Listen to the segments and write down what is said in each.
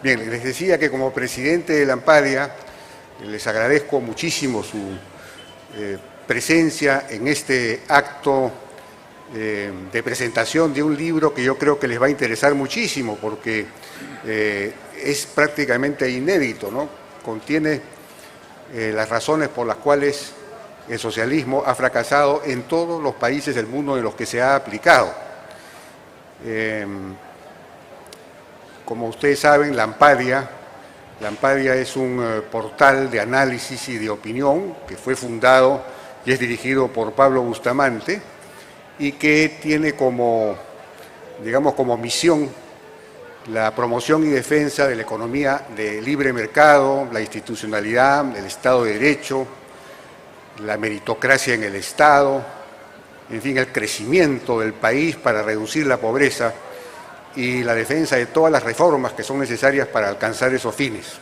Bien, les decía que como presidente de la Ampadia les agradezco muchísimo su presencia en este acto de presentación de un libro que yo creo que les va a interesar muchísimo porque es prácticamente inédito, ¿no? Contiene las razones por las cuales el socialismo ha fracasado en todos los países del mundo en los que se ha aplicado. Como ustedes saben, la Ampadia es un portal de análisis y de opinión que fue fundado y es dirigido por Pablo Bustamante y que tiene como, digamos, como misión la promoción y defensa de la economía de libre mercado, la institucionalidad, el Estado de Derecho, la meritocracia en el Estado, en fin, el crecimiento del país para reducir la pobreza y la defensa de todas las reformas que son necesarias para alcanzar esos fines.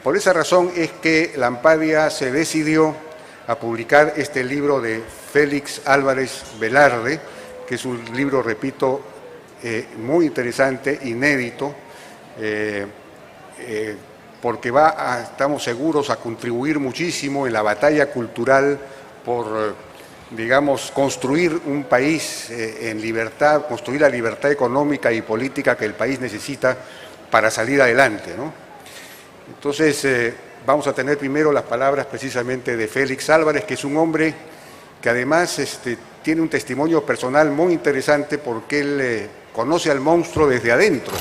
Por esa razón es que la Ampadia se decidió a publicar este libro de Félix Álvarez Velarde, que es un libro, repito, muy interesante, inédito, porque estamos seguros, a contribuir muchísimo en la batalla cultural por, digamos, construir un país en libertad, construir la libertad económica y política que el país necesita para salir adelante, ¿no? Entonces, vamos a tener primero las palabras precisamente de Félix Álvarez, que es un hombre que además tiene un testimonio personal muy interesante porque él conoce al monstruo desde adentro.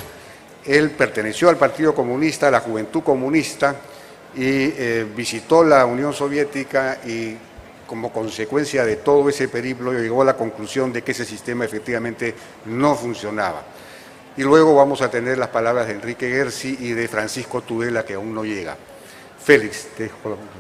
Él perteneció al Partido Comunista, a la Juventud Comunista, y visitó la Unión Soviética y como consecuencia de todo ese periplo llegó a la conclusión de que ese sistema efectivamente no funcionaba. Y luego vamos a tener las palabras de Enrique Gersi y de Francisco Tudela, que aún no llega. Félix, te dejo la palabra.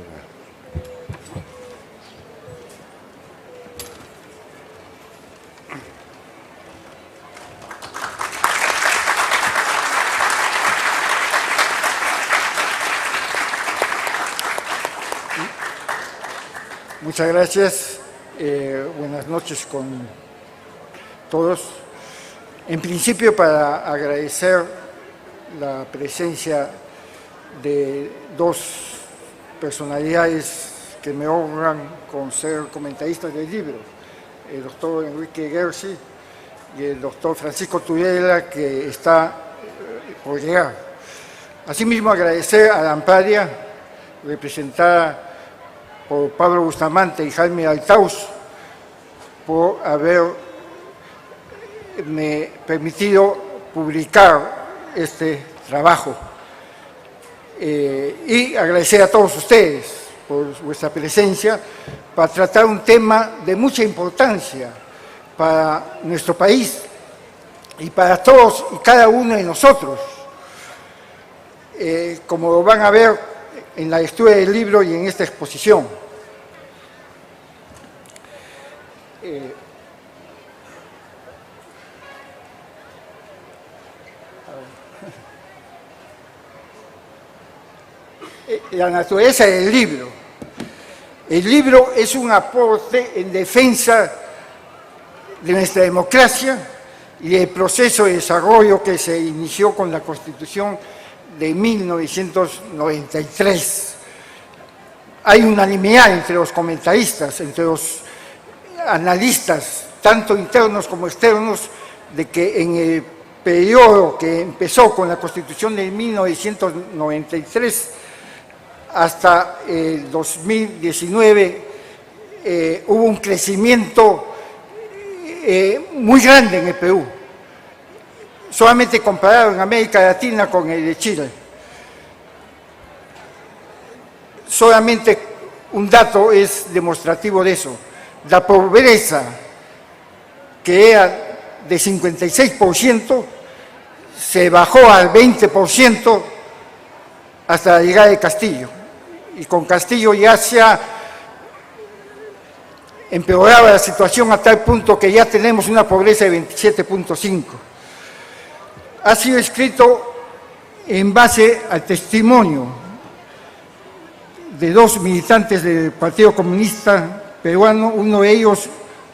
Muchas gracias. Buenas noches con todos. En principio, para agradecer la presencia de dos personalidades que me honran con ser comentaristas del libro, el doctor Enrique Gersi y el doctor Francisco Tudela, que está por llegar. Asimismo, agradecer a la Ampadia, representada por Pablo Bustamante y Jaime Altaus, por haberme permitido publicar este trabajo. Y agradecer a todos ustedes por vuestra presencia para tratar un tema de mucha importancia para nuestro país y para todos y cada uno de nosotros. Como lo van a ver en la lectura del libro y en esta exposición. La naturaleza del libro. El libro es un aporte en defensa de nuestra democracia y del proceso de desarrollo que se inició con la Constitución de 1993. Hay unanimidad entre los comentaristas, entre los analistas, tanto internos como externos, de que en el periodo que empezó con la Constitución de 1993 hasta el 2019 hubo un crecimiento muy grande en el Perú, solamente comparado en América Latina con el de Chile. Solamente un dato es demostrativo de eso. La pobreza, que era de 56%, se bajó al 20% hasta la llegada de Castillo. Y con Castillo ya se ha empeorado la situación a tal punto que ya tenemos una pobreza de 27.5%. Ha sido escrito en base al testimonio de dos militantes del Partido Comunista Peruano, uno de ellos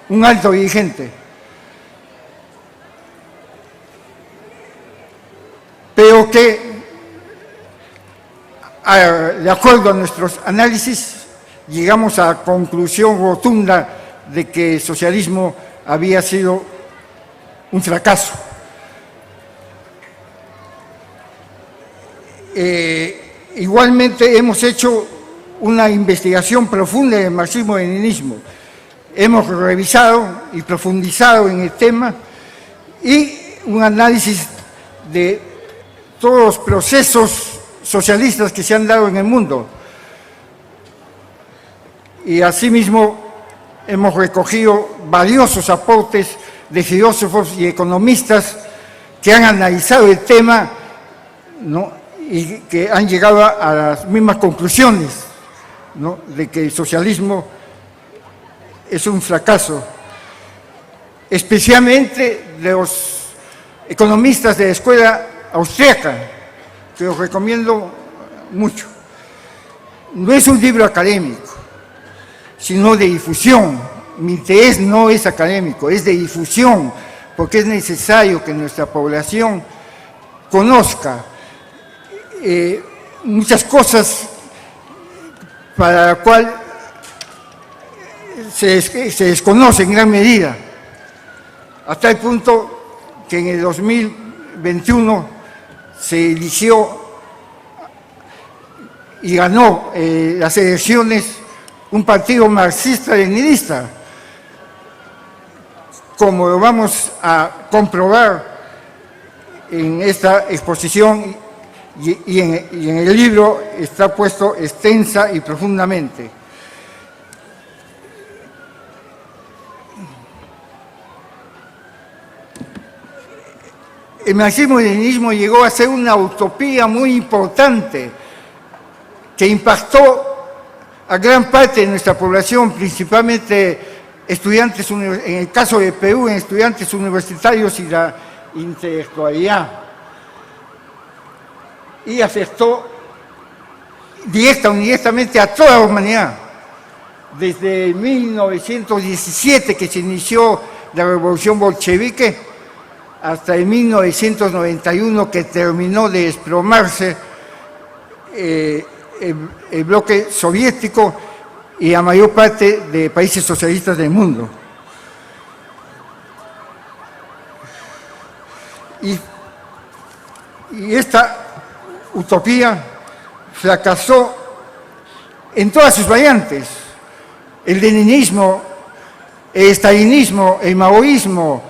un alto dirigente. pero que, de acuerdo a nuestros análisis, llegamos a la conclusión rotunda de que el socialismo había sido un fracaso. Igualmente hemos hecho una investigación profunda del marxismo-leninismo. Hemos revisado y profundizado en el tema y un análisis de todos los procesos socialistas que se han dado en el mundo. Y asimismo hemos recogido valiosos aportes de filósofos y economistas que han analizado el tema, ¿no?, y que han llegado a las mismas conclusiones, ¿no?, de que el socialismo es un fracaso, especialmente de los economistas de la escuela austríaca, que los recomiendo mucho. No es un libro académico, sino de difusión. Mi interés no es académico, es de difusión, porque es necesario que nuestra población conozca muchas cosas para la cual se desconoce en gran medida, hasta el punto que en el 2021 se eligió y ganó las elecciones un partido marxista-leninista, como lo vamos a comprobar en esta exposición y en el libro está puesto extensa y profundamente. El marxismo-leninismo llegó a ser una utopía muy importante que impactó a gran parte de nuestra población, principalmente estudiantes, en el caso de Perú, en estudiantes universitarios y la intelectualidad. Y afectó directa o indirectamente a toda la humanidad. Desde 1917, que se inició la revolución bolchevique, hasta el 1991, que terminó de desplomarse el bloque soviético y la mayor parte de países socialistas del mundo. Y esta utopía fracasó en todas sus variantes. El leninismo, el estalinismo, el maoísmo,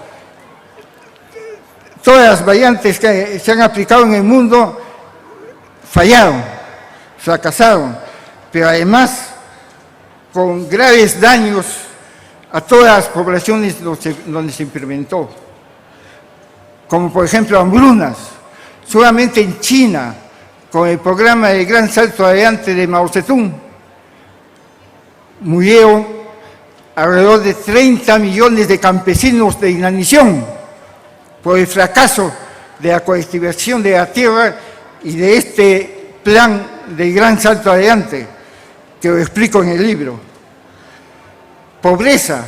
todas las variantes que se han aplicado en el mundo fallaron, fracasaron, pero además con graves daños a todas las poblaciones donde se implementó, como por ejemplo hambrunas. Solamente en China, con el programa del Gran Salto Adelante de Mao Zedong, murieron alrededor de 30 millones de campesinos de inanición por el fracaso de la colectivización de la tierra y de este plan del Gran Salto Adelante, que lo explico en el libro. Pobreza.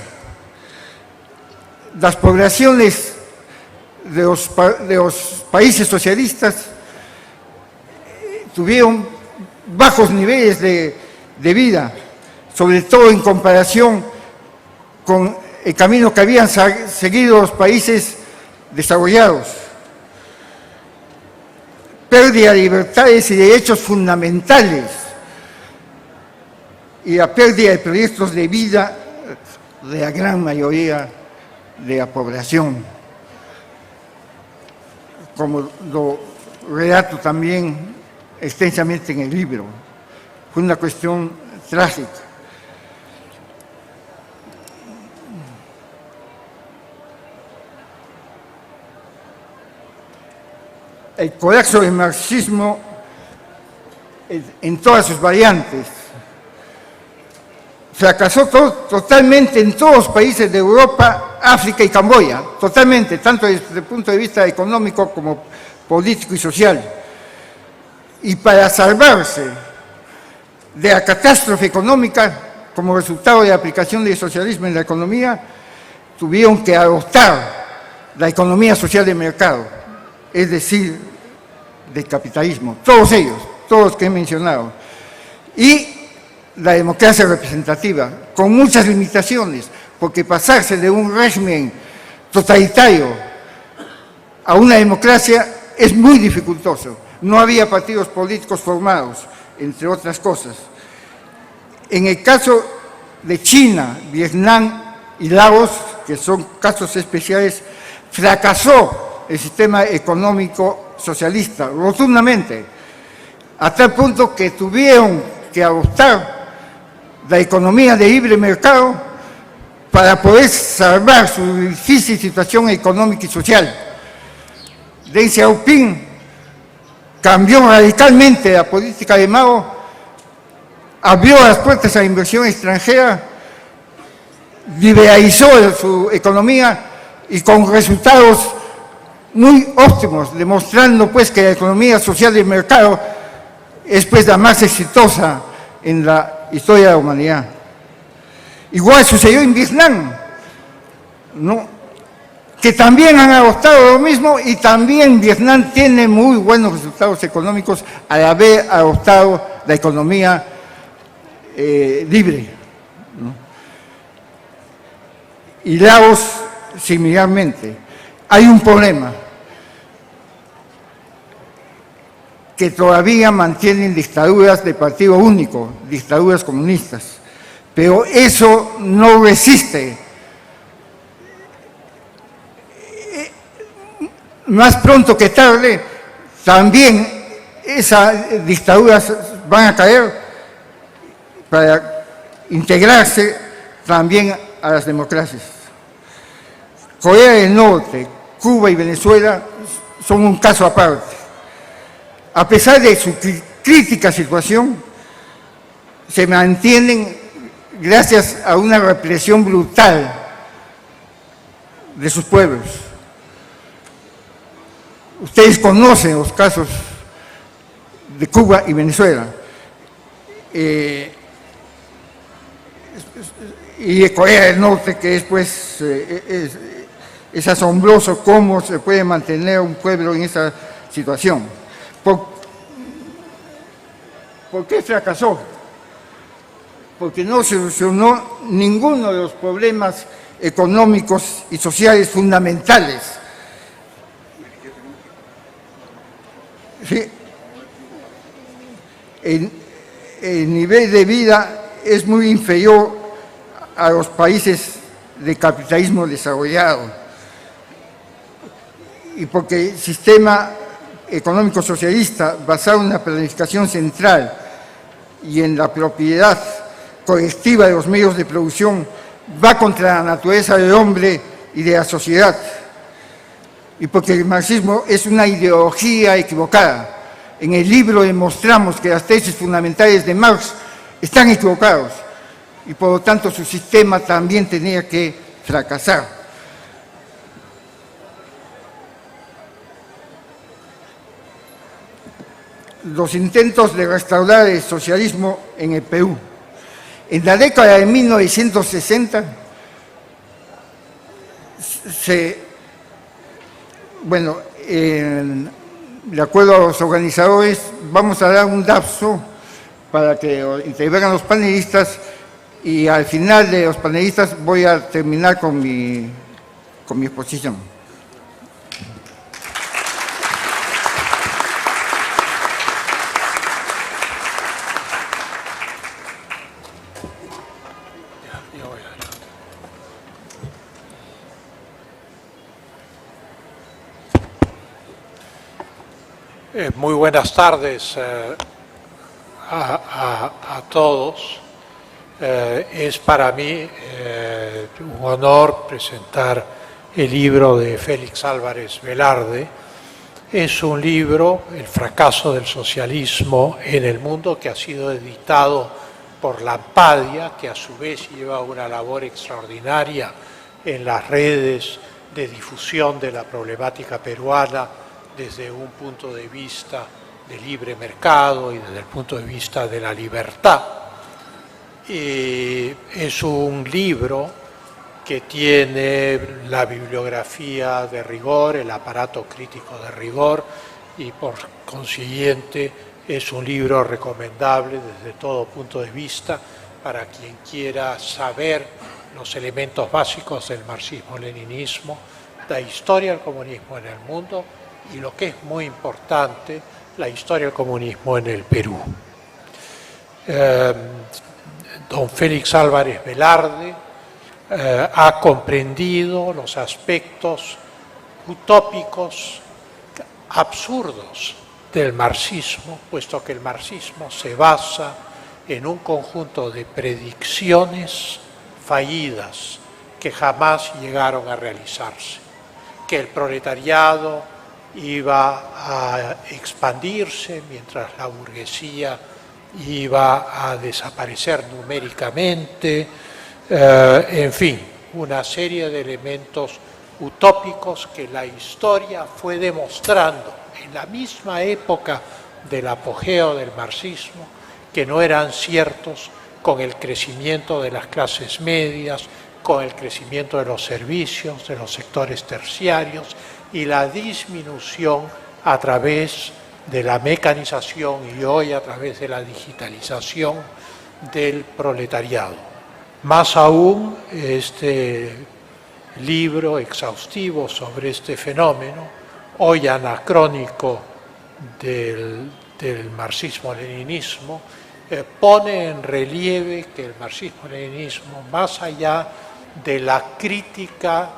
Las poblaciones de los países socialistas tuvieron bajos niveles de vida, sobre todo en comparación con el camino que habían seguido los países desarrollados. Pérdida de libertades y derechos fundamentales y la pérdida de proyectos de vida de la gran mayoría de la población, como lo relato también extensamente en el libro. Fue una cuestión trágica. El colapso del marxismo en todas sus variantes fracasó totalmente en todos los países de Europa, África y Camboya, totalmente, tanto desde el punto de vista económico como político y social. Y para salvarse de la catástrofe económica como resultado de la aplicación del socialismo en la economía, tuvieron que adoptar la economía social de mercado, es decir, del capitalismo, todos ellos, todos los que he mencionado. Y la democracia representativa, con muchas limitaciones, porque pasarse de un régimen totalitario a una democracia es muy dificultoso. No había partidos políticos formados, entre otras cosas. En el caso de China, Vietnam y Laos, que son casos especiales, fracasó el sistema económico socialista rotundamente, a tal punto que tuvieron que adoptar la economía de libre mercado para poder salvar su difícil situación económica y social. Deng Xiaoping cambió radicalmente la política de Mao, abrió las puertas a la inversión extranjera, liberalizó su economía y con resultados muy óptimos, demostrando pues que la economía social del mercado es pues la más exitosa en la historia de la humanidad. Igual sucedió en Vietnam, ¿no?, que también han adoptado lo mismo, y también Vietnam tiene muy buenos resultados económicos al haber adoptado la economía libre, ¿no? Y Laos similarmente. Hay un problema, que todavía mantienen dictaduras de partido único, dictaduras comunistas, pero eso no resiste. Más pronto que tarde, también esas dictaduras van a caer para integrarse también a las democracias. Corea del Norte, Cuba y Venezuela son un caso aparte. A pesar de su crítica situación, se mantienen gracias a una represión brutal de sus pueblos. Ustedes conocen los casos de Cuba y Venezuela. Y de Corea del Norte, que es, pues, es asombroso cómo se puede mantener un pueblo en esa situación. ¿Por qué fracasó? Porque no solucionó ninguno de los problemas económicos y sociales fundamentales. Sí. El nivel de vida es muy inferior a los países de capitalismo desarrollado, y porque el sistema económico socialista basado en la planificación central y en la propiedad colectiva de los medios de producción va contra la naturaleza del hombre y de la sociedad, y porque el marxismo es una ideología equivocada. En el libro demostramos que las tesis fundamentales de Marx están equivocadas, y por lo tanto su sistema también tenía que fracasar. Los intentos de restaurar el socialismo en el Perú. En la década de 1960, de acuerdo a los organizadores, vamos a dar un lapso para que integren los panelistas, y al final de los panelistas voy a terminar con mi exposición. Muy buenas tardes a todos. Es para mí un honor presentar el libro de Félix Álvarez Velarde. Es un libro, El fracaso del socialismo en el mundo, que ha sido editado por Lampadia, que a su vez lleva una labor extraordinaria en las redes de difusión de la problemática peruana desde un punto de vista de libre mercado y desde el punto de vista de la libertad. Es un libro que tiene la bibliografía de rigor, el aparato crítico de rigor y por consiguiente es un libro recomendable desde todo punto de vista para quien quiera saber los elementos básicos del marxismo-leninismo, la historia del comunismo en el mundo y, lo que es muy importante, la historia del comunismo en el Perú. Don Félix Álvarez Velarde ha comprendido los aspectos utópicos, absurdos del marxismo, puesto que el marxismo se basa en un conjunto de predicciones fallidas que jamás llegaron a realizarse, que el proletariado iba a expandirse mientras la burguesía iba a desaparecer numéricamente, en fin, una serie de elementos utópicos que la historia fue demostrando en la misma época del apogeo del marxismo que no eran ciertos, con el crecimiento de las clases medias, con el crecimiento de los servicios, de los sectores terciarios y la disminución a través de la mecanización y hoy a través de la digitalización del proletariado. Más aún, este libro exhaustivo sobre este fenómeno, hoy anacrónico del marxismo-leninismo, pone en relieve que el marxismo-leninismo, más allá de la crítica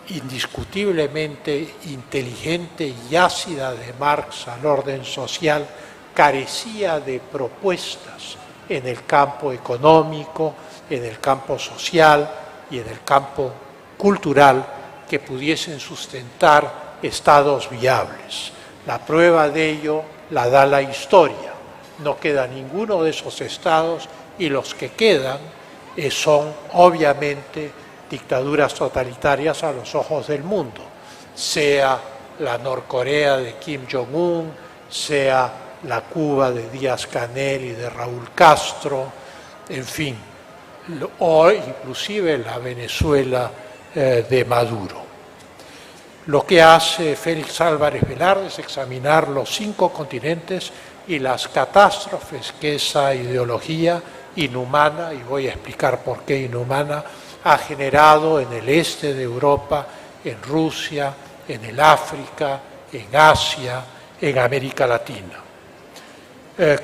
indiscutiblemente inteligente y ácida de Marx al orden social, carecía de propuestas en el campo económico, en el campo social y en el campo cultural que pudiesen sustentar estados viables. La prueba de ello la da la historia. No queda ninguno de esos estados y los que quedan son obviamente dictaduras totalitarias a los ojos del mundo, sea la Norcorea de Kim Jong-un, sea la Cuba de Díaz-Canel y de Raúl Castro, en fin, o inclusive la Venezuela de Maduro. Lo que hace Félix Álvarez Velarde es examinar los 5 continentes y las catástrofes que esa ideología inhumana, y voy a explicar por qué inhumana, ha generado en el este de Europa, en Rusia, en el África, en Asia, en América Latina.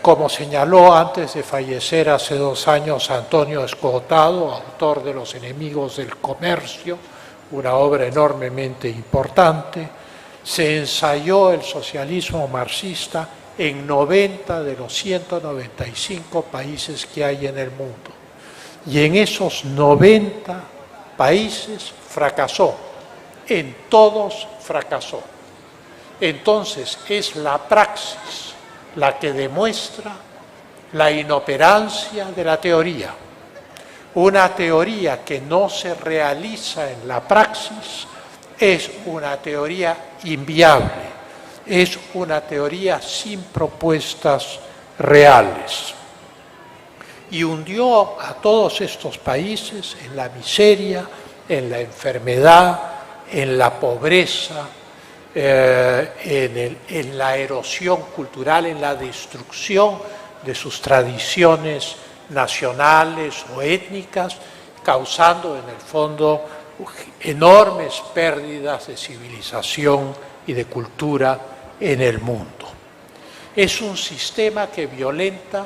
Como señaló antes de fallecer hace 2 años Antonio Escotado, autor de Los enemigos del comercio, una obra enormemente importante, se ensayó el socialismo marxista en 90 de los 195 países que hay en el mundo. Y en esos 90 países fracasó, en todos fracasó. Entonces es la praxis la que demuestra la inoperancia de la teoría. Una teoría que no se realiza en la praxis es una teoría inviable, es una teoría sin propuestas reales. Y hundió a todos estos países en la miseria, en la enfermedad, en la pobreza, en la erosión cultural, en la destrucción de sus tradiciones nacionales o étnicas, causando en el fondo enormes pérdidas de civilización y de cultura en el mundo. Es un sistema que violenta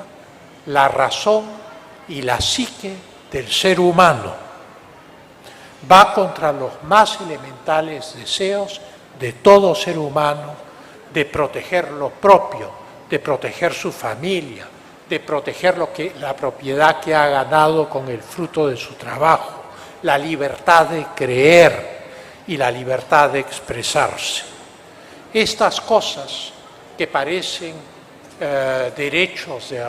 la razón y la psique del ser humano. Va contra los más elementales deseos de todo ser humano de proteger lo propio, de proteger su familia, de proteger la propiedad que ha ganado con el fruto de su trabajo, la libertad de creer y la libertad de expresarse. Estas cosas que parecen derechos de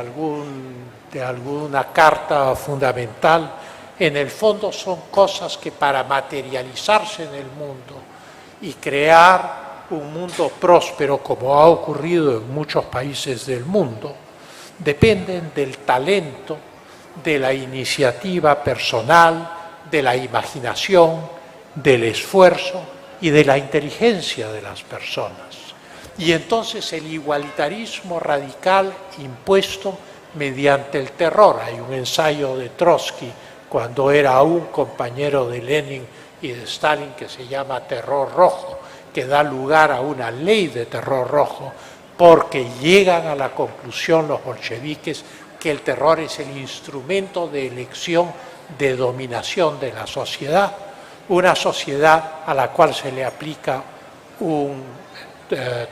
alguna carta fundamental, en el fondo son cosas que para materializarse en el mundo y crear un mundo próspero, como ha ocurrido en muchos países del mundo, dependen del talento, de la iniciativa personal, de la imaginación, del esfuerzo y de la inteligencia de las personas. Y entonces el igualitarismo radical impuesto mediante el terror. Hay un ensayo de Trotsky cuando era aún compañero de Lenin y de Stalin que se llama Terror Rojo, que da lugar a una ley de terror rojo, porque llegan a la conclusión los bolcheviques que el terror es el instrumento de elección de dominación de la sociedad, una sociedad a la cual se le aplica un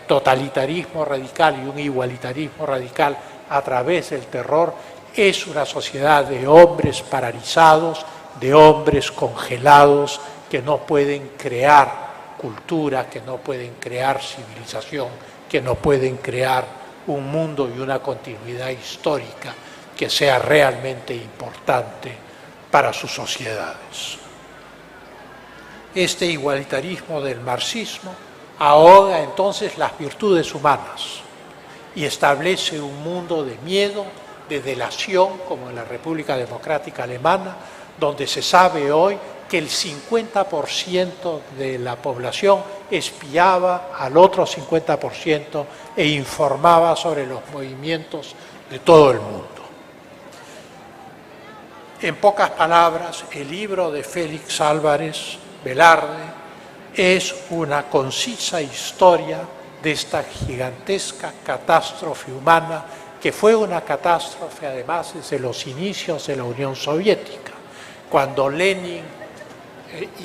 totalitarismo radical y un igualitarismo radical a través del terror, es una sociedad de hombres paralizados, de hombres congelados que no pueden crear cultura, que no pueden crear civilización, que no pueden crear un mundo y una continuidad histórica que sea realmente importante para sus sociedades. Este igualitarismo del marxismo ahoga entonces las virtudes humanas y establece un mundo de miedo, de delación, como en la República Democrática Alemana, donde se sabe hoy que el 50% de la población espiaba al otro 50% e informaba sobre los movimientos de todo el mundo. En pocas palabras, el libro de Félix Álvarez Velarde es una concisa historia de esta gigantesca catástrofe humana, que fue una catástrofe además desde los inicios de la Unión Soviética. Cuando Lenin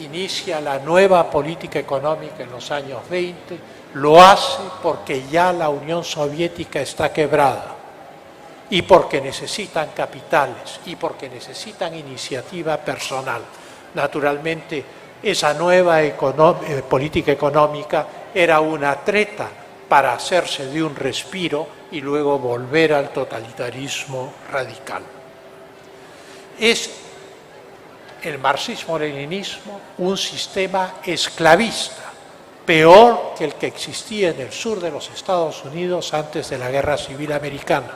inicia la nueva política económica en los años 20, lo hace porque ya la Unión Soviética está quebrada y porque necesitan capitales y porque necesitan iniciativa personal. Naturalmente, esa nueva política económica era una treta para hacerse de un respiro y luego volver al totalitarismo radical. Es el marxismo-leninismo un sistema esclavista, peor que el que existía en el sur de los Estados Unidos antes de la Guerra Civil Americana.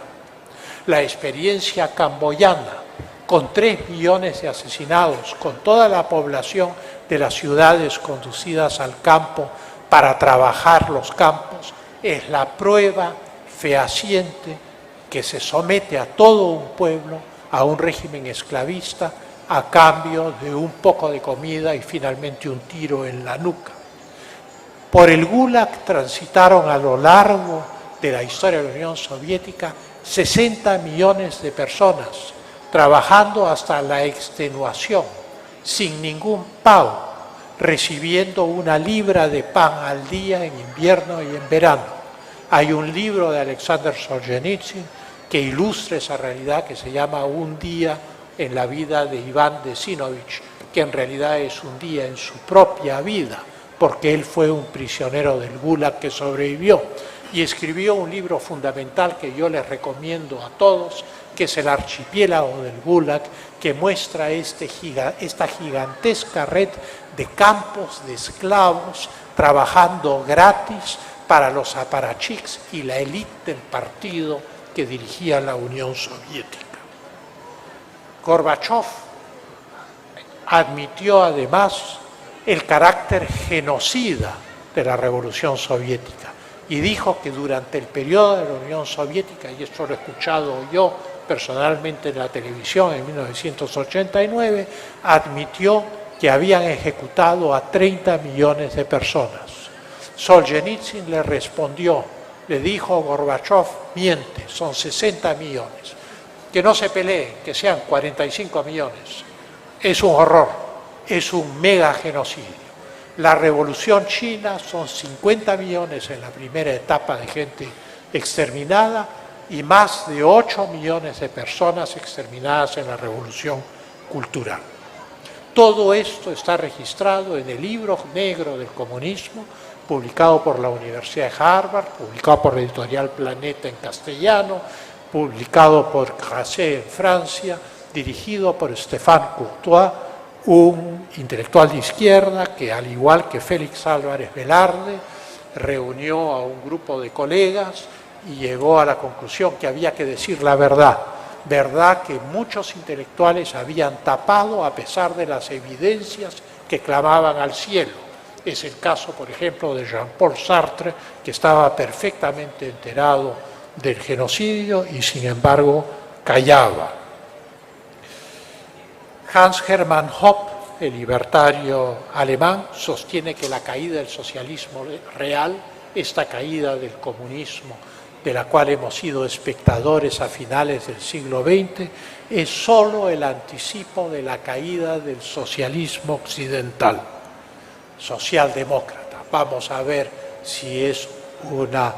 La experiencia camboyana, con 3 millones de asesinados, con toda la población de las ciudades conducidas al campo para trabajar los campos, es la prueba fehaciente que se somete a todo un pueblo a un régimen esclavista a cambio de un poco de comida y finalmente un tiro en la nuca. Por el Gulag transitaron a lo largo de la historia de la Unión Soviética 60 millones de personas, trabajando hasta la extenuación, sin ningún pago, recibiendo 1 libra de pan al día en invierno y en verano. Hay un libro de Alexander Solzhenitsyn que ilustra esa realidad, que se llama Un día en la vida de Iván Desinovich, que en realidad es un día en su propia vida, porque él fue un prisionero del Gulag que sobrevivió. Y escribió un libro fundamental que yo les recomiendo a todos, que es El archipiélago del Gulag, que muestra esta gigantesca red de campos de esclavos trabajando gratis para los aparachiks y la élite del partido que dirigía la Unión Soviética. Gorbachov admitió además el carácter genocida de la Revolución Soviética y dijo que durante el periodo de la Unión Soviética, y esto lo he escuchado yo personalmente en la televisión en 1989, admitió que habían ejecutado a 30 millones de personas. Solzhenitsyn le respondió, le dijo Gorbachov, miente, son 60 millones. Que no se peleen, que sean 45 millones. Es un horror, es un mega genocidio. La revolución china son 50 millones en la primera etapa de gente exterminada y más de 8 millones de personas exterminadas en la revolución cultural. Todo esto está registrado en el libro negro del comunismo, publicado por la Universidad de Harvard, publicado por la editorial Planeta en castellano, publicado por Grasset en Francia, dirigido por Stéphane Courtois, un intelectual de izquierda que, al igual que Félix Álvarez Velarde, reunió a un grupo de colegas y llegó a la conclusión que había que decir la verdad que muchos intelectuales habían tapado a pesar de las evidencias que clamaban al cielo, Es el caso, por ejemplo, de Jean-Paul Sartre, que estaba perfectamente enterado del genocidio y, sin embargo, callaba. Hans Hermann Hoppe, el libertario alemán, sostiene que la caída del socialismo real, esta caída del comunismo, de la cual hemos sido espectadores a finales del siglo XX, es solo el anticipo de la caída del socialismo occidental, socialdemócrata. Vamos a ver si es una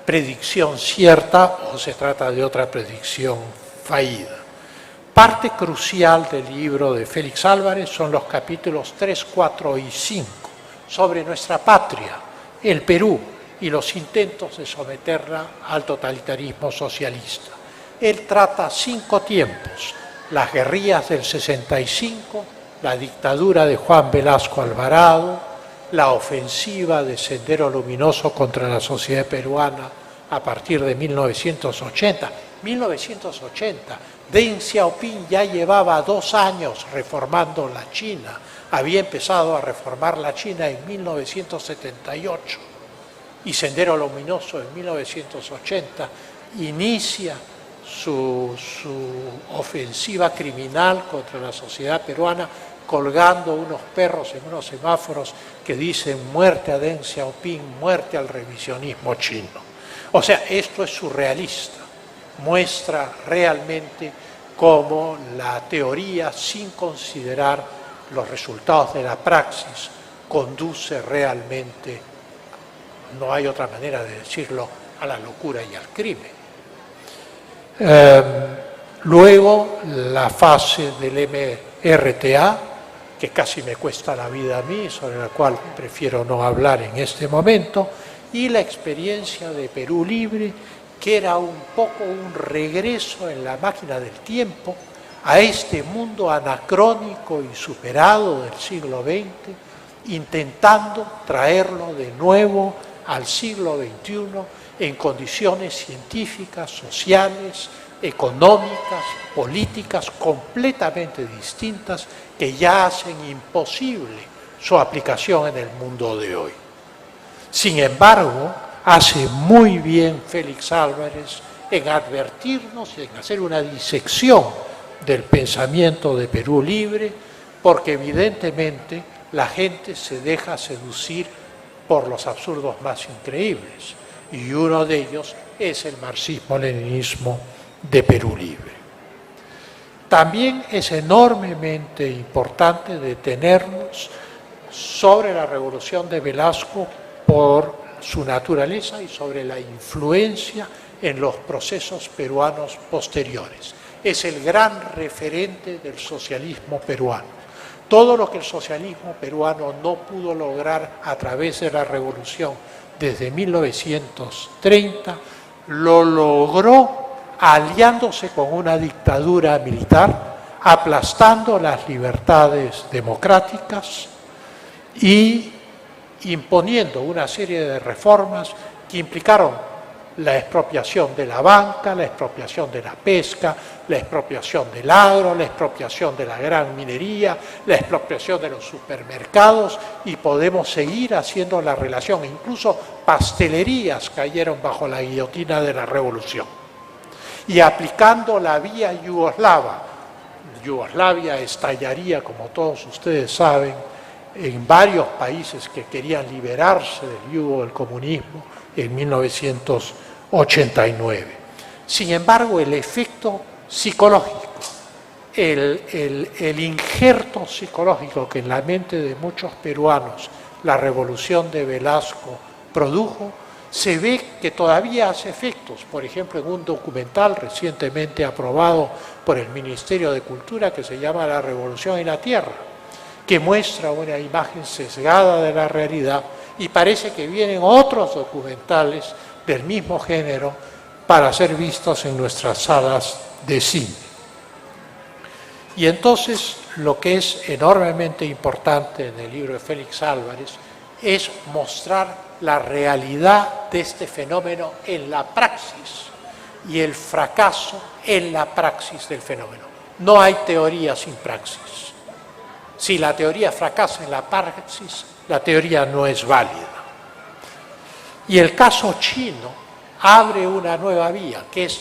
predicción cierta o se trata de otra predicción fallida. Parte crucial del libro de Félix Álvarez son los capítulos 3, 4 y 5 sobre nuestra patria, el Perú, y los intentos de someterla al totalitarismo socialista. Él trata 5 tiempos: las guerrillas del 65, la dictadura de Juan Velasco Alvarado, la ofensiva de Sendero Luminoso contra la sociedad peruana a partir de 1980. 1980, Deng Xiaoping ya llevaba 2 años reformando la China, había empezado a reformar la China en 1978. Y Sendero Luminoso en 1980 inicia su ofensiva criminal contra la sociedad peruana colgando unos perros en unos semáforos que dicen muerte a Deng Xiaoping, muerte al revisionismo chino. O sea, esto es surrealista, muestra realmente cómo la teoría, sin considerar los resultados de la praxis, conduce realmente, no hay otra manera de decirlo, a la locura y al crimen. Luego, la fase del MRTA, que casi me cuesta la vida a mí, sobre la cual prefiero no hablar en este momento, y la experiencia de Perú Libre, que era un poco un regreso en la máquina del tiempo a este mundo anacrónico y superado del siglo XX, intentando traerlo de nuevo al siglo XXI en condiciones científicas, sociales, económicas, políticas completamente distintas que ya hacen imposible su aplicación en el mundo de hoy. Sin embargo, hace muy bien Félix Álvarez en advertirnos, en hacer una disección del pensamiento de Perú Libre, porque evidentemente la gente se deja seducir por los absurdos más increíbles, y uno de ellos es el marxismo-leninismo de Perú Libre. También es enormemente importante detenernos sobre la revolución de Velasco por su naturaleza y sobre la influencia en los procesos peruanos posteriores. Es el gran referente del socialismo peruano. Todo lo que el socialismo peruano no pudo lograr a través de la revolución desde 1930, lo logró aliándose con una dictadura militar, aplastando las libertades democráticas y imponiendo una serie de reformas que implicaron la expropiación de la banca, la expropiación de la pesca, la expropiación del agro, la expropiación de la gran minería, la expropiación de los supermercados, y podemos seguir haciendo la relación. Incluso pastelerías cayeron bajo la guillotina de la revolución. Y aplicando la vía yugoslava, Yugoslavia estallaría, como todos ustedes saben, en varios países que querían liberarse del yugo del comunismo en 1989. Sin embargo, el efecto psicológico, el injerto psicológico que en la mente de muchos peruanos la revolución de Velasco produjo, se ve que todavía hace efectos. Por ejemplo, en un documental recientemente aprobado por el Ministerio de Cultura que se llama La Revolución en la Tierra, que muestra una imagen sesgada de la realidad, y parece que vienen otros documentales del mismo género para ser vistos en nuestras salas de cine. Y entonces, lo que es enormemente importante en el libro de Félix Álvarez es mostrar la realidad de este fenómeno en la praxis y el fracaso en la praxis del fenómeno. No hay teoría sin praxis. Si la teoría fracasa en la praxis, la teoría no es válida. Y el caso chino abre una nueva vía, que es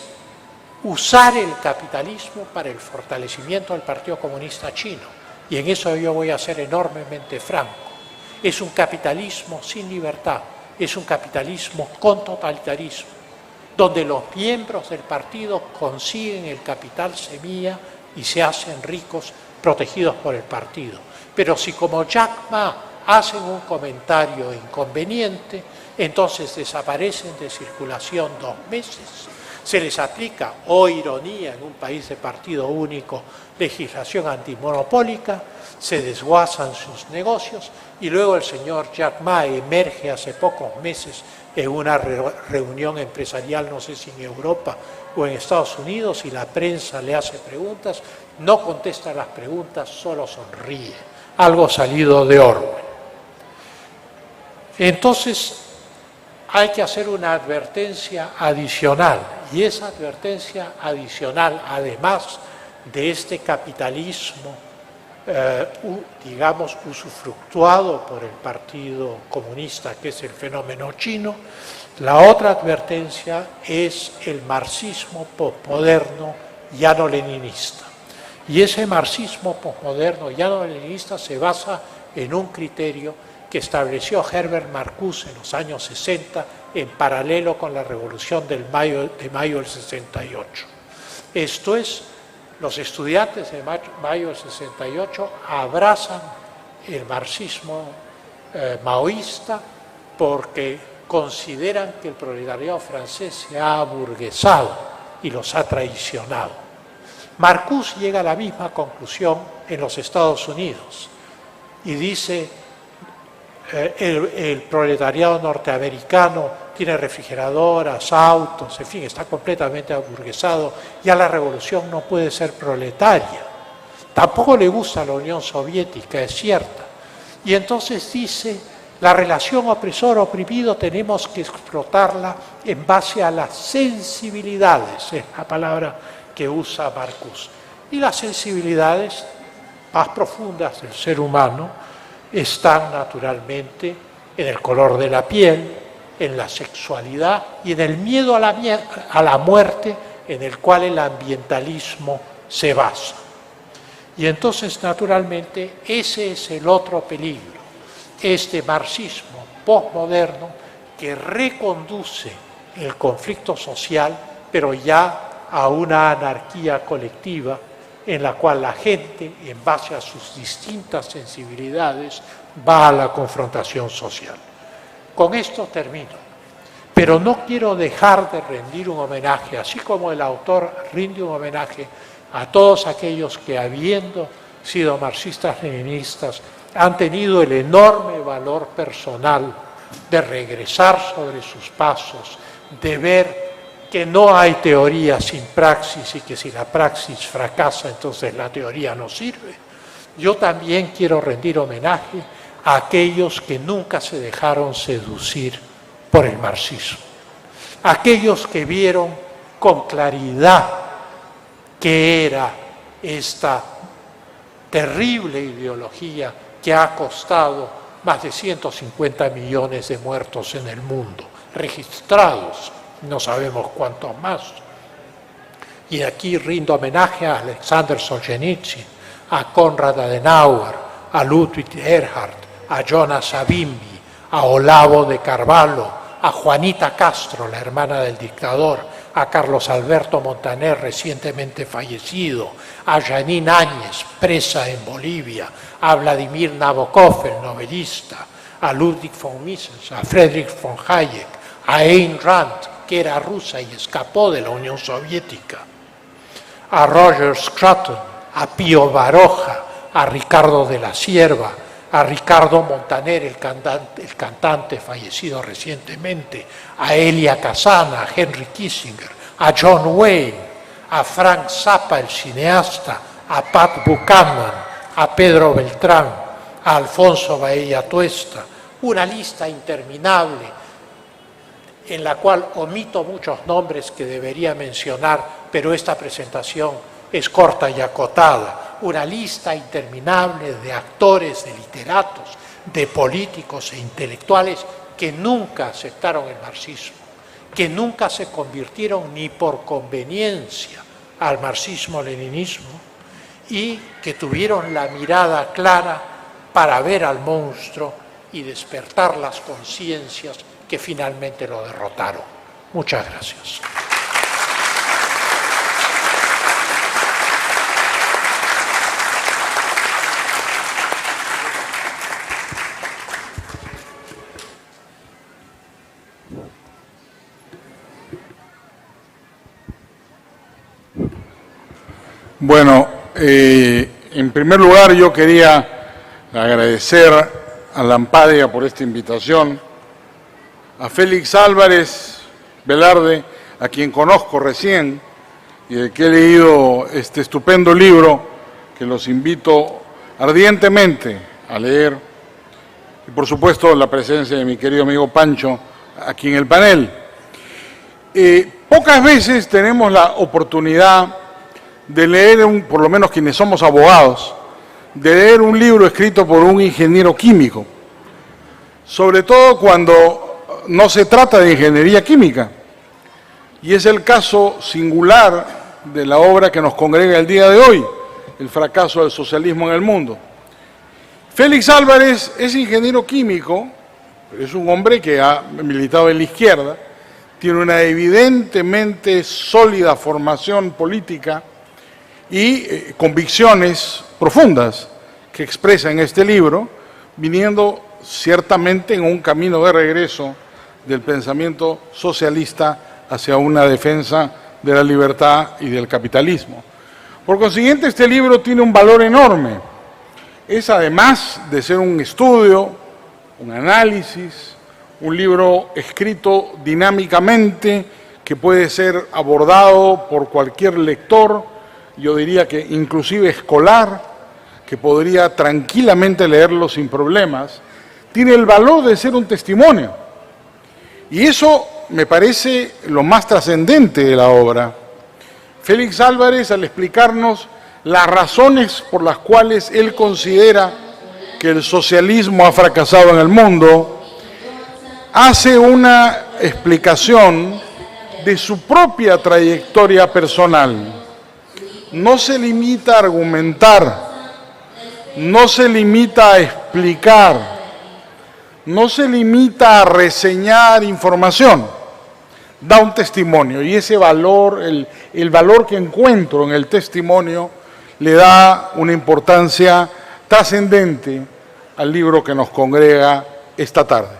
usar el capitalismo para el fortalecimiento del Partido Comunista Chino. Y en eso yo voy a ser enormemente franco. Es un capitalismo sin libertad, es un capitalismo con totalitarismo, donde los miembros del partido consiguen el capital semilla y se hacen ricos protegidos por el partido. Pero si como Jack Ma hacen un comentario inconveniente, entonces desaparecen de circulación 2 meses. Se les aplica, oh ironía, en un país de partido único, legislación antimonopólica, se desguazan sus negocios y luego el señor Jack Ma emerge hace pocos meses en una reunión empresarial, no sé si en Europa o en Estados Unidos, y la prensa le hace preguntas, no contesta las preguntas, solo sonríe, algo salido de Orwell. Entonces, hay que hacer una advertencia adicional, y esa advertencia adicional, además de este capitalismo, digamos, usufructuado por el Partido Comunista, que es el fenómeno chino, la otra advertencia es el marxismo posmoderno llano-leninista. Y ese marxismo posmoderno llano-leninista se basa en un criterio que estableció Herbert Marcuse en los años 60 en paralelo con la revolución de mayo del 68. Esto es, los estudiantes de mayo del 68 abrazan el marxismo maoísta porque consideran que el proletariado francés se ha aburguesado y los ha traicionado. Marcuse llega a la misma conclusión en los Estados Unidos y dice: el proletariado norteamericano tiene refrigeradoras, autos, en fin, está completamente aburguesado, ya la revolución no puede ser proletaria. Tampoco le gusta la Unión Soviética, es cierta. Y entonces dice, la relación opresor-oprimido tenemos que explotarla en base a las sensibilidades, es la palabra que usa Marcuse. Y las sensibilidades más profundas del ser humano están naturalmente en el color de la piel, en la sexualidad y en el miedo a la muerte, en el cual el ambientalismo se basa. Y entonces, naturalmente, ese es el otro peligro, este marxismo postmoderno que reconduce el conflicto social, pero ya a una anarquía colectiva, en la cual la gente, en base a sus distintas sensibilidades, va a la confrontación social. Con esto termino, pero no quiero dejar de rendir un homenaje, así como el autor rinde un homenaje a todos aquellos que, habiendo sido marxistas-leninistas, han tenido el enorme valor personal de regresar sobre sus pasos, de ver que no hay teoría sin praxis y que si la praxis fracasa, entonces la teoría no sirve. Yo también quiero rendir homenaje a aquellos que nunca se dejaron seducir por el marxismo, aquellos que vieron con claridad qué era esta terrible ideología que ha costado más de 150 millones de muertos en el mundo, registrados, no sabemos cuántos más. Y aquí rindo homenaje a Alexander Solzhenitsyn, a Konrad Adenauer, a Ludwig Erhard, a Jonas Savimbi, a Olavo de Carvalho, a Juanita Castro, la hermana del dictador, a Carlos Alberto Montaner, recientemente fallecido, a Janine Áñez, presa en Bolivia, a Vladimir Nabokov, el novelista, a Ludwig von Mises, a Friedrich von Hayek, a Ayn Rand, que era rusa y escapó de la Unión Soviética, a Roger Scruton, a Pío Baroja, a Ricardo de la Cierva, a Ricardo Montaner, el cantante fallecido recientemente, a Elia Kazan, a Henry Kissinger, a John Wayne, a Frank Zappa, el cineasta, a Pat Buchanan, a Pedro Beltrán, a Alfonso Baella Tuesta, una lista interminable en la cual omito muchos nombres que debería mencionar, pero esta presentación es corta y acotada. Una lista interminable de actores, de literatos, de políticos e intelectuales que nunca aceptaron el marxismo, que nunca se convirtieron ni por conveniencia al marxismo-leninismo y que tuvieron la mirada clara para ver al monstruo y despertar las conciencias que finalmente lo derrotaron. Muchas gracias. Bueno, en primer lugar yo quería agradecer a la Ampadia por esta invitación, a Félix Álvarez Velarde, a quien conozco recién y de que he leído este estupendo libro que los invito ardientemente a leer, y por supuesto la presencia de mi querido amigo Pancho aquí en el panel. Pocas veces tenemos la oportunidad de leer, por lo menos quienes somos abogados, de leer un libro escrito por un ingeniero químico, sobre todo cuando no se trata de ingeniería química, y es el caso singular de la obra que nos congrega el día de hoy, El fracaso del socialismo en el mundo. Félix Álvarez es ingeniero químico, es un hombre que ha militado en la izquierda, tiene una evidentemente sólida formación política y convicciones profundas que expresa en este libro, viniendo ciertamente en un camino de regreso del pensamiento socialista hacia una defensa de la libertad y del capitalismo. Por consiguiente, este libro tiene un valor enorme. Es, además de ser un estudio, un análisis, un libro escrito dinámicamente que puede ser abordado por cualquier lector, yo diría que inclusive escolar, que podría tranquilamente leerlo sin problemas, tiene el valor de ser un testimonio. Y eso me parece lo más trascendente de la obra. Félix Álvarez, al explicarnos las razones por las cuales él considera que el socialismo ha fracasado en el mundo, hace una explicación de su propia trayectoria personal. No se limita a argumentar, no se limita a explicar, no se limita a reseñar información, da un testimonio y ese valor, el valor que encuentro en el testimonio le da una importancia trascendente al libro que nos congrega esta tarde.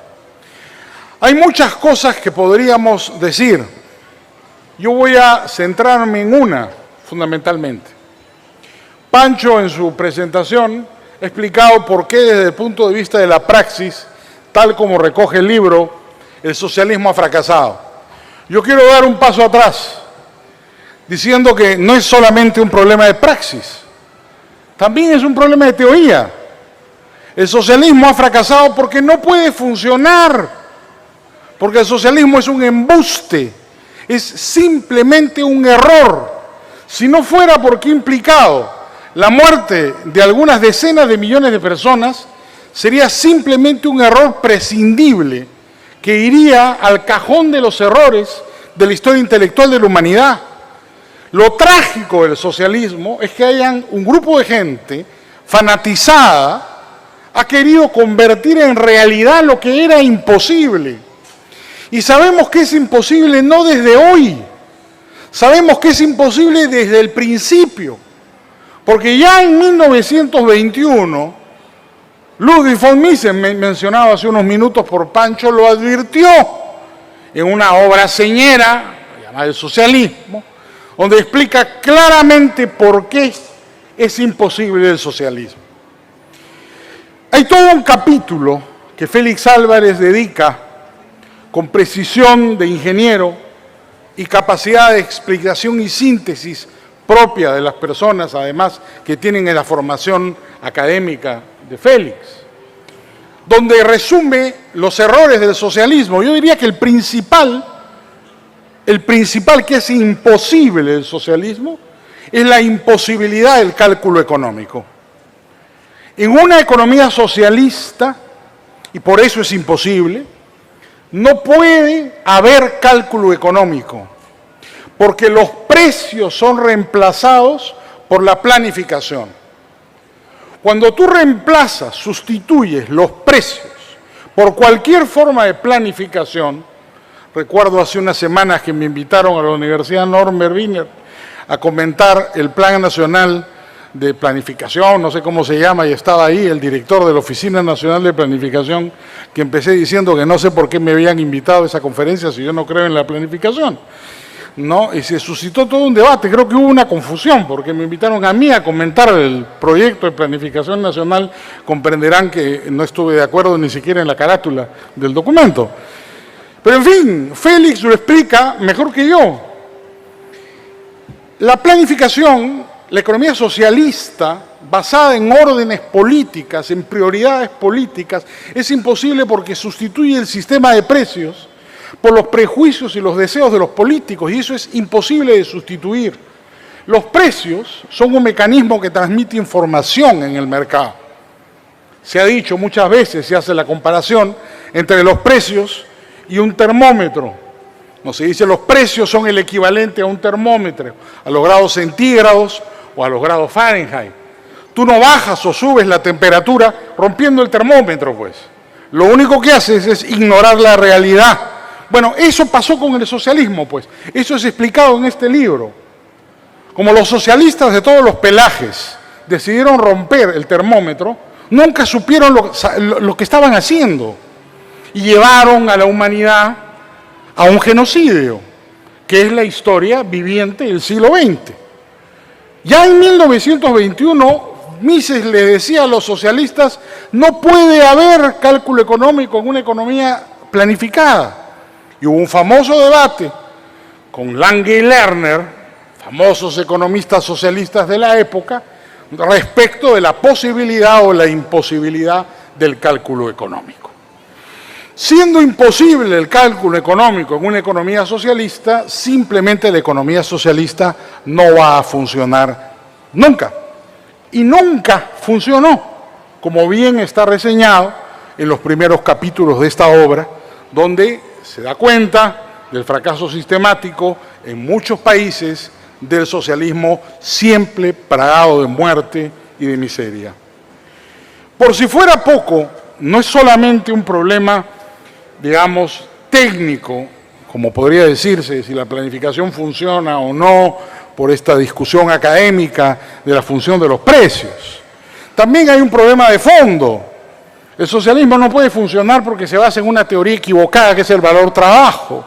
Hay muchas cosas que podríamos decir, yo voy a centrarme en una, fundamentalmente. Pancho, en su presentación, ha explicado por qué, desde el punto de vista de la praxis, tal como recoge el libro, el socialismo ha fracasado. Yo quiero dar un paso atrás, diciendo que no es solamente un problema de praxis, también es un problema de teoría. El socialismo ha fracasado porque no puede funcionar, porque el socialismo es un embuste, es simplemente un error. Si no fuera porque ha implicado la muerte de algunas decenas de millones de personas, sería simplemente un error prescindible que iría al cajón de los errores de la historia intelectual de la humanidad. Lo trágico del socialismo es que hayan un grupo de gente fanatizada ha querido convertir en realidad lo que era imposible. Y sabemos que es imposible no desde hoy, sabemos que es imposible desde el principio, porque ya en 1921, Ludwig von Mises, mencionado hace unos minutos por Pancho, lo advirtió en una obra señera, llamada El socialismo, donde explica claramente por qué es imposible el socialismo. Hay todo un capítulo que Félix Álvarez dedica con precisión de ingeniero y capacidad de explicación y síntesis propia de las personas, además, que tienen la formación académica de Félix, donde resume los errores del socialismo. Yo diría que el principal que es imposible del socialismo es la imposibilidad del cálculo económico. En una economía socialista, y por eso es imposible, no puede haber cálculo económico, porque los precios son reemplazados por la planificación. Cuando tú reemplazas, sustituyes los precios por cualquier forma de planificación, recuerdo hace unas semanas que me invitaron a la Universidad Norbert Wiener a comentar el Plan Nacional de Planificación, no sé cómo se llama, y estaba ahí el director de la Oficina Nacional de Planificación, que empecé diciendo que no sé por qué me habían invitado a esa conferencia si yo no creo en la planificación, ¿no? Y se suscitó todo un debate, creo que hubo una confusión, porque me invitaron a mí a comentar el proyecto de planificación nacional, comprenderán que no estuve de acuerdo ni siquiera en la carátula del documento. Pero en fin, Félix lo explica mejor que yo. La planificación, la economía socialista, basada en órdenes políticas, en prioridades políticas, es imposible porque sustituye el sistema de precios por los prejuicios y los deseos de los políticos, y eso es imposible de sustituir. Los precios son un mecanismo que transmite información en el mercado. Se ha dicho muchas veces, se hace la comparación entre los precios y un termómetro. No se dice los precios son el equivalente a un termómetro, a los grados centígrados o a los grados Fahrenheit. Tú no bajas o subes la temperatura rompiendo el termómetro, pues. Lo único que haces es ignorar la realidad. Bueno, eso pasó con el socialismo, pues. Eso es explicado en este libro. Como los socialistas de todos los pelajes decidieron romper el termómetro, nunca supieron lo que estaban haciendo y llevaron a la humanidad a un genocidio, que es la historia viviente del siglo XX. Ya en 1921, Mises le decía a los socialistas, no puede haber cálculo económico en una economía planificada. Y hubo un famoso debate con Lange y Lerner, famosos economistas socialistas de la época, respecto de la posibilidad o la imposibilidad del cálculo económico. Siendo imposible el cálculo económico en una economía socialista, simplemente la economía socialista no va a funcionar nunca. Y nunca funcionó, como bien está reseñado en los primeros capítulos de esta obra, donde se da cuenta del fracaso sistemático en muchos países del socialismo siempre plagado de muerte y de miseria. Por si fuera poco, no es solamente un problema, digamos, técnico, como podría decirse, si la planificación funciona o no, por esta discusión académica de la función de los precios. También hay un problema de fondo. El socialismo no puede funcionar porque se basa en una teoría equivocada, que es el valor trabajo.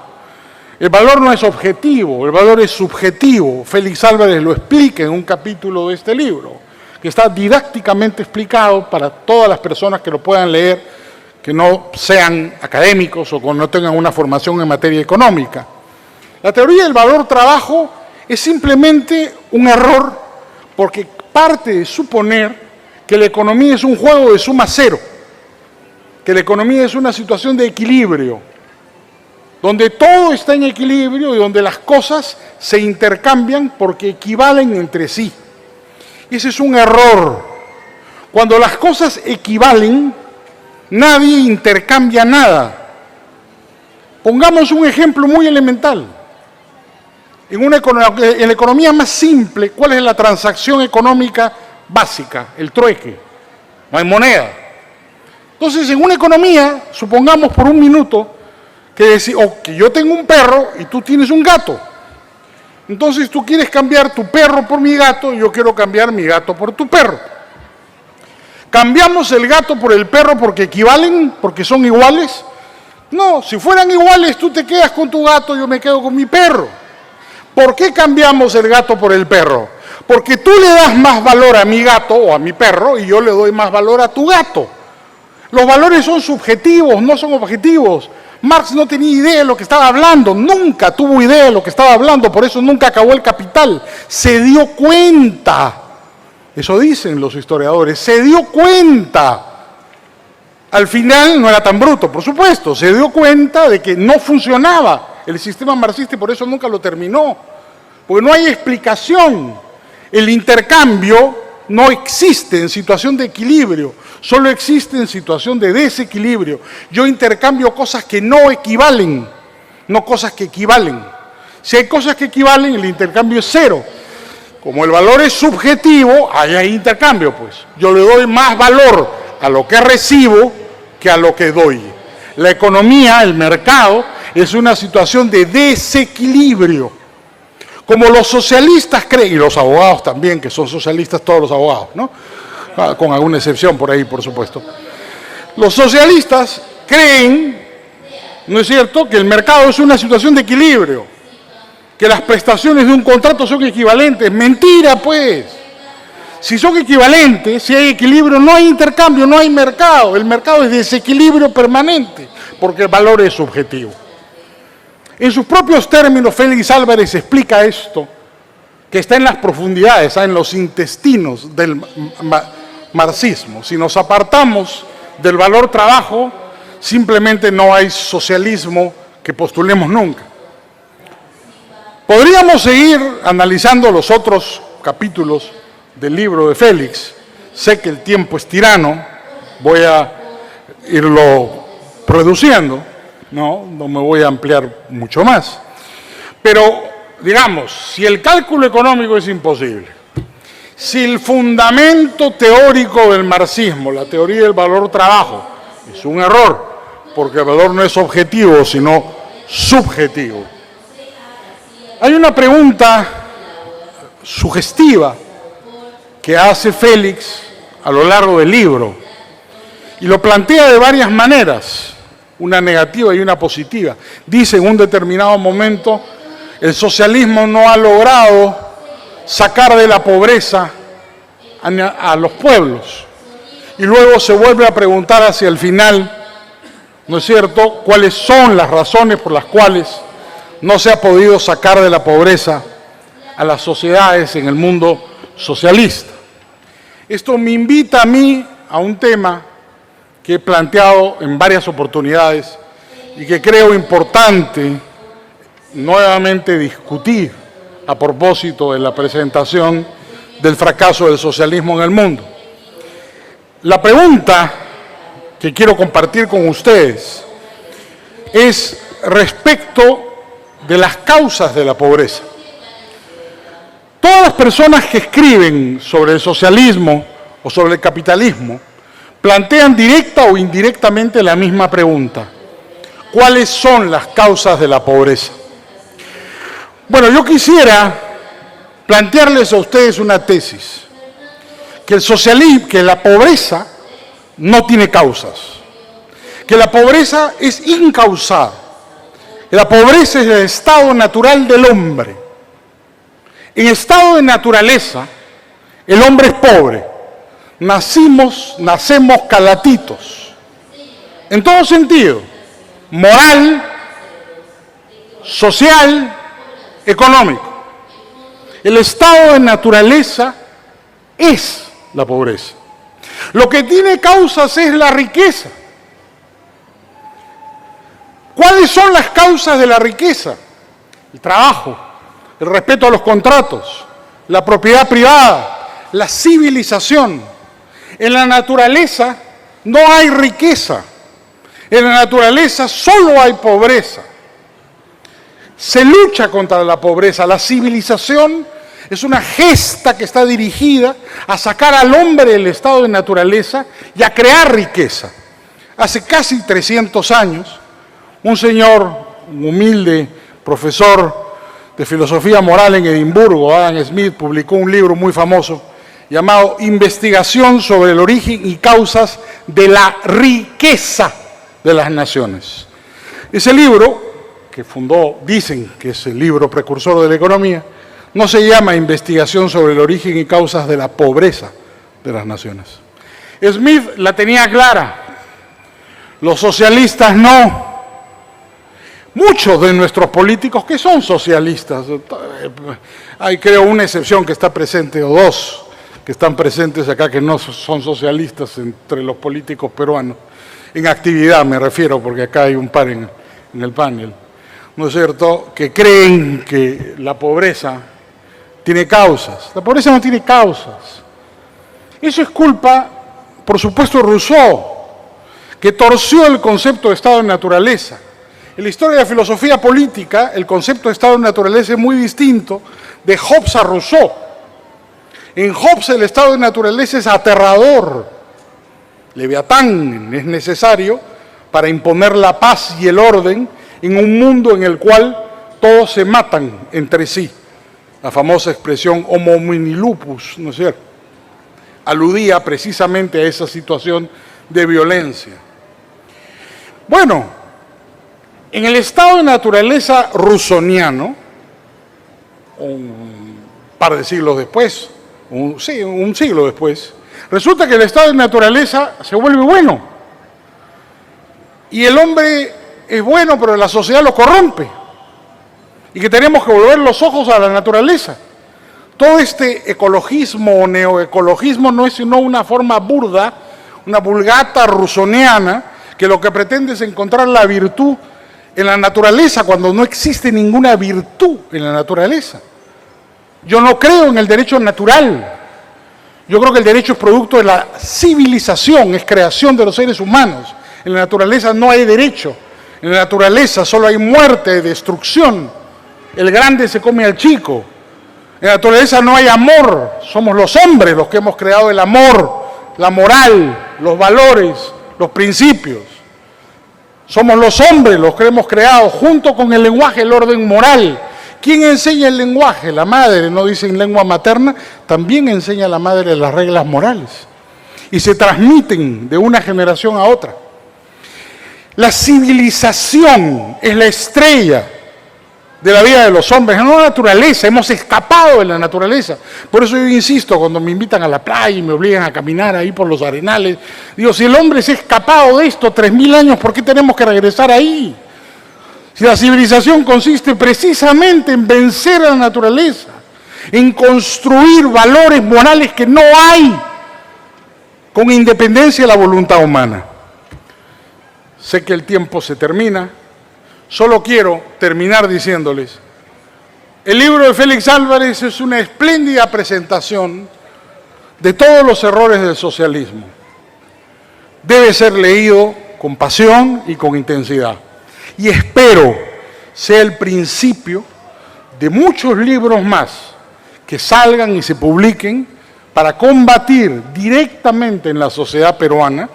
El valor no es objetivo, el valor es subjetivo. Félix Álvarez lo explica en un capítulo de este libro, que está didácticamente explicado para todas las personas que lo puedan leer, que no sean académicos o que no tengan una formación en materia económica. La teoría del valor trabajo es simplemente un error porque parte de suponer que la economía es un juego de suma cero, que la economía es una situación de equilibrio, donde todo está en equilibrio y donde las cosas se intercambian porque equivalen entre sí. Ese es un error. Cuando las cosas equivalen, nadie intercambia nada. Pongamos un ejemplo muy elemental. En la economía más simple, ¿cuál es la transacción económica básica? El trueque. No hay moneda. Entonces, en una economía, supongamos por un minuto, que yo tengo un perro y tú tienes un gato. Entonces, tú quieres cambiar tu perro por mi gato y yo quiero cambiar mi gato por tu perro. ¿Cambiamos el gato por el perro porque equivalen, porque son iguales? No, si fueran iguales, tú te quedas con tu gato y yo me quedo con mi perro. ¿Por qué cambiamos el gato por el perro? Porque tú le das más valor a mi gato o a mi perro y yo le doy más valor a tu gato. Los valores son subjetivos, no son objetivos. Marx no tenía idea de lo que estaba hablando, nunca tuvo idea de lo que estaba hablando, por eso nunca acabó el Capital. Se dio cuenta, eso dicen los historiadores, se dio cuenta. Al final no era tan bruto, por supuesto, se dio cuenta de que no funcionaba el sistema marxista y por eso nunca lo terminó, porque no hay explicación. El intercambio no existe en situación de equilibrio, solo existe en situación de desequilibrio. Yo intercambio cosas que no equivalen, no cosas que equivalen. Si hay cosas que equivalen, el intercambio es cero. Como el valor es subjetivo, ahí hay intercambio, pues. Yo le doy más valor a lo que recibo que a lo que doy. La economía, el mercado, es una situación de desequilibrio. Como los socialistas creen, y los abogados también, que son socialistas todos los abogados, ¿no? Con alguna excepción por ahí, por supuesto. Los socialistas creen, ¿no es cierto?, que el mercado es una situación de equilibrio, que las prestaciones de un contrato son equivalentes. Mentira, pues. Si son equivalentes, si hay equilibrio, no hay intercambio, no hay mercado. El mercado es desequilibrio permanente, porque el valor es subjetivo. En sus propios términos, Félix Álvarez explica esto, que está en las profundidades, en los intestinos del marxismo. Si nos apartamos del valor trabajo, simplemente no hay socialismo que postulemos nunca. Podríamos seguir analizando los otros capítulos del libro de Félix. Sé que el tiempo es tirano, voy a irlo reduciendo, no me voy a ampliar mucho más. Pero, digamos, si el cálculo económico es imposible, si el fundamento teórico del marxismo, la teoría del valor trabajo, es un error, porque el valor no es objetivo, sino subjetivo. Hay una pregunta sugestiva que hace Félix a lo largo del libro y lo plantea de varias maneras, una negativa y una positiva. Dice en un determinado momento, el socialismo no ha logrado sacar de la pobreza a los pueblos. Y luego se vuelve a preguntar hacia el final, ¿no es cierto?, cuáles son las razones por las cuales no se ha podido sacar de la pobreza a las sociedades en el mundo socialista. Esto me invita a mí a un tema que he planteado en varias oportunidades y que creo importante nuevamente discutir a propósito de la presentación del fracaso del socialismo en el mundo. La pregunta que quiero compartir con ustedes es respecto de las causas de la pobreza. Todas las personas que escriben sobre el socialismo o sobre el capitalismo plantean directa o indirectamente la misma pregunta: ¿cuáles son las causas de la pobreza? Bueno, yo quisiera plantearles a ustedes una tesis, que el socialismo, que la pobreza no tiene causas, que la pobreza es incausada. La pobreza es el estado natural del hombre. En estado de naturaleza, el hombre es pobre. Nacemos calatitos. En todo sentido, moral, social, económico. El estado de naturaleza es la pobreza. Lo que tiene causas es la riqueza. ¿Cuáles son las causas de la riqueza? El trabajo, el respeto a los contratos, la propiedad privada, la civilización. En la naturaleza no hay riqueza. En la naturaleza solo hay pobreza. Se lucha contra la pobreza. La civilización es una gesta que está dirigida a sacar al hombre del estado de naturaleza y a crear riqueza. Hace casi 300 años, un señor, un humilde profesor de filosofía moral en Edimburgo, Adam Smith, publicó un libro muy famoso llamado Investigación sobre el origen y causas de la riqueza de las naciones. Ese libro, que fundó, dicen que es el libro precursor de la economía, no se llama Investigación sobre el origen y causas de la pobreza de las naciones. Smith la tenía clara, los socialistas no. Muchos de nuestros políticos que son socialistas, hay creo una excepción que está presente, o dos que están presentes acá que no son socialistas entre los políticos peruanos, en actividad me refiero, porque acá hay un par en el panel, ¿no es cierto?, que creen que la pobreza tiene causas. La pobreza no tiene causas. Eso es culpa, por supuesto, de Rousseau, que torció el concepto de estado de naturaleza. En la historia de la filosofía política, el concepto de estado de naturaleza es muy distinto de Hobbes a Rousseau. En Hobbes el estado de naturaleza es aterrador. Leviatán es necesario para imponer la paz y el orden en un mundo en el cual todos se matan entre sí. La famosa expresión homo homini lupus, ¿no es cierto?, aludía precisamente a esa situación de violencia. Bueno, en el estado de naturaleza rousseauiano, un par de siglos después, un siglo después, resulta que el estado de naturaleza se vuelve bueno. Y el hombre es bueno, pero la sociedad lo corrompe. Y que tenemos que volver los ojos a la naturaleza. Todo este ecologismo o neoecologismo no es sino una forma burda, una vulgata rousseauiana, que lo que pretende es encontrar la virtud en la naturaleza cuando no existe ninguna virtud en la naturaleza. Yo no creo en el derecho natural. Yo creo que el derecho es producto de la civilización, es creación de los seres humanos. En la naturaleza no hay derecho. En la naturaleza solo hay muerte, destrucción. El grande se come al chico. En la naturaleza no hay amor. Somos los hombres los que hemos creado el amor, la moral, los valores, los principios. Somos los hombres los que hemos creado, junto con el lenguaje, el orden moral. ¿Quién enseña el lenguaje? La madre, no dice en lengua materna, también enseña a la madre las reglas morales. Y se transmiten de una generación a otra. La civilización es la estrella de la vida de los hombres, no la naturaleza. Hemos escapado de la naturaleza. Por eso yo insisto, cuando me invitan a la playa y me obligan a caminar ahí por los arenales, digo, si el hombre se ha escapado de esto 3000 años, ¿por qué tenemos que regresar ahí? Si la civilización consiste precisamente en vencer a la naturaleza, en construir valores morales que no hay, con independencia de la voluntad humana. Sé que el tiempo se termina. Solo quiero terminar diciéndoles, el libro de Félix Álvarez es una espléndida presentación de todos los errores del socialismo. Debe ser leído con pasión y con intensidad. Y espero sea el principio de muchos libros más que salgan y se publiquen para combatir directamente en la sociedad peruana,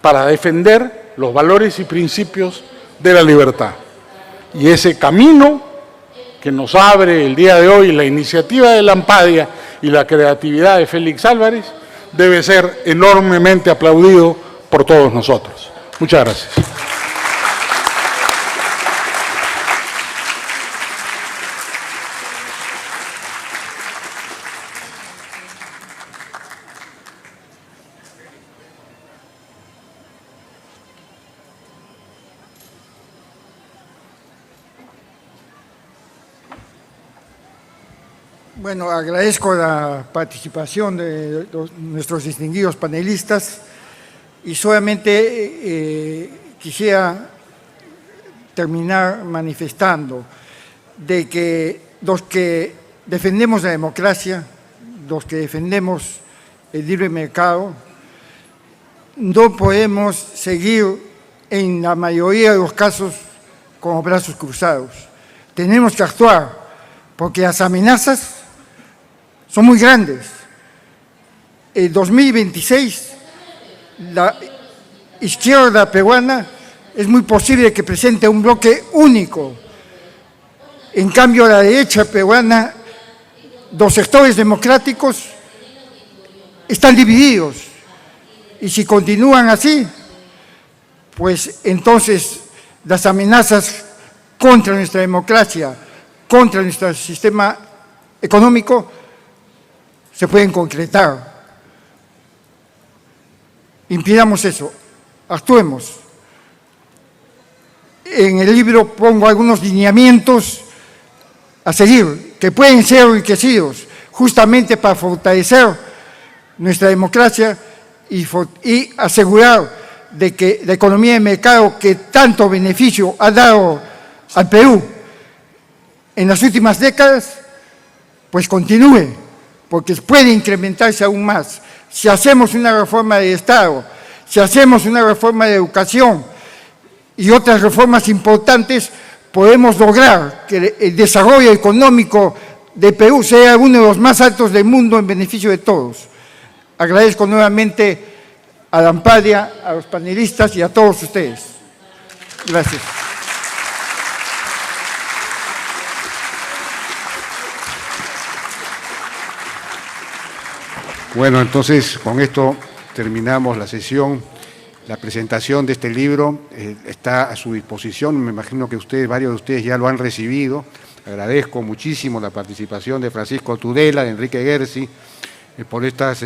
para defender los valores y principios de la libertad. Y ese camino que nos abre el día de hoy la iniciativa de Lampadia y la creatividad de Félix Álvarez debe ser enormemente aplaudido por todos nosotros. Muchas gracias. Bueno, agradezco la participación de nuestros distinguidos panelistas y solamente quisiera terminar manifestando de que los que defendemos la democracia, los que defendemos el libre mercado, no podemos seguir en la mayoría de los casos con brazos cruzados. Tenemos que actuar porque las amenazas son muy grandes. En 2026, la izquierda peruana es muy posible que presente un bloque único. En cambio, la derecha peruana, los sectores democráticos están divididos. Y si continúan así, pues entonces las amenazas contra nuestra democracia, contra nuestro sistema económico, se pueden concretar. Impidamos eso, actuemos. En el libro pongo algunos lineamientos a seguir, que pueden ser enriquecidos justamente para fortalecer nuestra democracia y asegurar de que la economía de mercado que tanto beneficio ha dado al Perú en las últimas décadas, pues continúe porque puede incrementarse aún más. Si hacemos una reforma de Estado, si hacemos una reforma de educación y otras reformas importantes, podemos lograr que el desarrollo económico de Perú sea uno de los más altos del mundo en beneficio de todos. Agradezco nuevamente a la Ampadia, a los panelistas y a todos ustedes. Gracias. Bueno, entonces con esto terminamos la sesión. La presentación de este libro está a su disposición. Me imagino que varios de ustedes ya lo han recibido. Agradezco muchísimo la participación de Francisco Tudela, de Enrique Gersi, por estas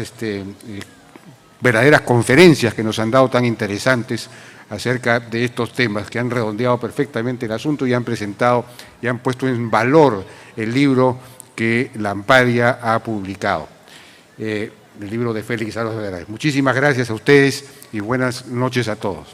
verdaderas conferencias que nos han dado tan interesantes acerca de estos temas, que han redondeado perfectamente el asunto y han presentado y han puesto en valor el libro que la Ampadia ha publicado. El libro de Félix Álvarez Velarde. Muchísimas gracias a ustedes y buenas noches a todos.